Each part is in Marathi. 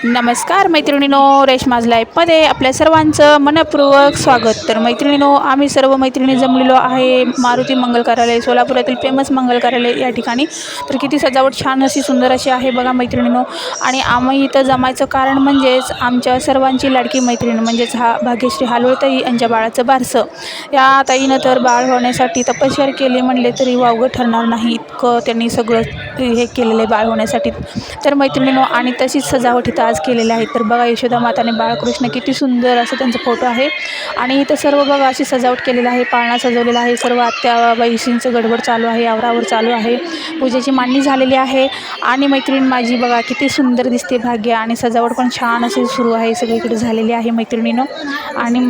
नमस्कार मैत्रिणींनो, रेश्माज लाईफमध्ये आपल्या सर्वांचं मनपूर्वक स्वागत। तर मैत्रिणींनो, आम्ही सर्व मैत्रिणी जमलेलो आहे मारुती मंगल कार्यालय, सोलापुरातील फेमस मंगल कार्यालय या ठिकाणी। तर किती सजावट छान अशी सुंदर अशी आहे बघा मैत्रिणींनो। आणि आम्ही इथं जमायचं कारण म्हणजेच आमच्या सर्वांची लाडकी मैत्रीण म्हणजेच भाग्यश्री हालोळताई यांच्या बाळाचं बारसं। या ताईनं तर बाळ होण्यासाठी तपश्चर्या केली म्हणले तरी वावगं ठरणार नाही, इतकं त्यांनी सगळं हे केलेलं आहे बाळ होण्यासाठी। तर मैत्रिणींनो, आणि तशीच सजावट इथं आज केलेली आहे। तर बघा, यशोदा माता आणि बाळकृष्ण किती सुंदर असं त्यांचा फोटो आहे। आणि इथं सर्व बघा अशी सजावट केलेली आहे, पाळणा सजवलेला आहे, सर्व आत्या बाईशींचं गडबड चालू आहे, आवरावर चालू आहे, पूजेची मांडणी झालेली आहे। आणि मैत्रीण माझी बघा किती सुंदर दिसते भाग्य, आणि सजावट पण छान अशी सुरू आहे, सगळीकडे झालेली आहे मैत्रिणीनं। आणि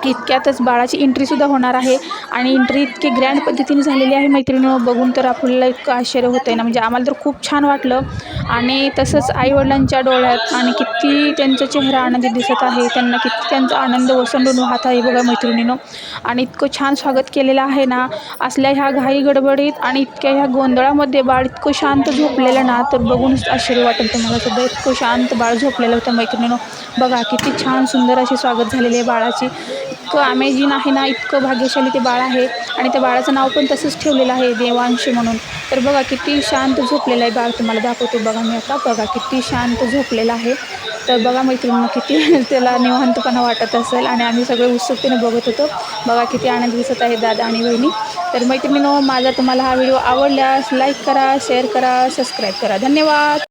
इतक्यातच बाळाची एंट्रीसुद्धा होणार आहे, आणि एंट्री इतकी ग्रँड पद्धतीने झालेली आहे मैत्रिणीनं, बघून तर आपल्याला इतकं आश्चर्य होतं आहे ना, म्हणजे आम्हाला तर खूप छान वाटलं। आणि तसंच आईवडिलांच्या डोळ्यात आणि किती त्यांचा चेहरा आनंदी दिसत आहे, त्यांना किती त्यांचा आनंद ओसंडून वाहत आहे बघा मैत्रिणीनं। आणि इतकं छान स्वागत केलेलं आहे ना, असल्या ह्या घाई गडबडीत आणि इतक्या ह्या गोंधळामध्ये बाळ इतकं शांत झोपलेलं ना, तर बघूनच आश्चर्य वाटेल तुम्हाला सुद्धा, इतकं शांत बाळ झोपलेलं होतं मैत्रिणीनं। बघा किती छान सुंदर अशी स्वागत झालेली आहे बाळाची, इतकं अमेजिंग आहे ना, इतकं भाग्यशाली ते बाळ आहे। आणि त्या बाळाचं नाव पण तसंच ठेवलेलं आहे, देवांश म्हणून। तर बघा किती शांत झोपलेलं आहे बाळ, तुम्हाला दाखवते बघा मी आता, बघा किती शांत झोपलेलं आहे। तर बघा मैत्रिणींनो, किती त्याला निवांतपणा वाटत असेल, आणि आम्ही सगळे उत्सुकतेने बघत होतो। बघा किती आनंद दिसत आहे दादा आणि बहिणी। तर मैत्रिणींनो, माझा तुम्हाला हा व्हिडिओ आवडल्यास लाईक करा, शेअर करा, सबस्क्राईब करा। धन्यवाद।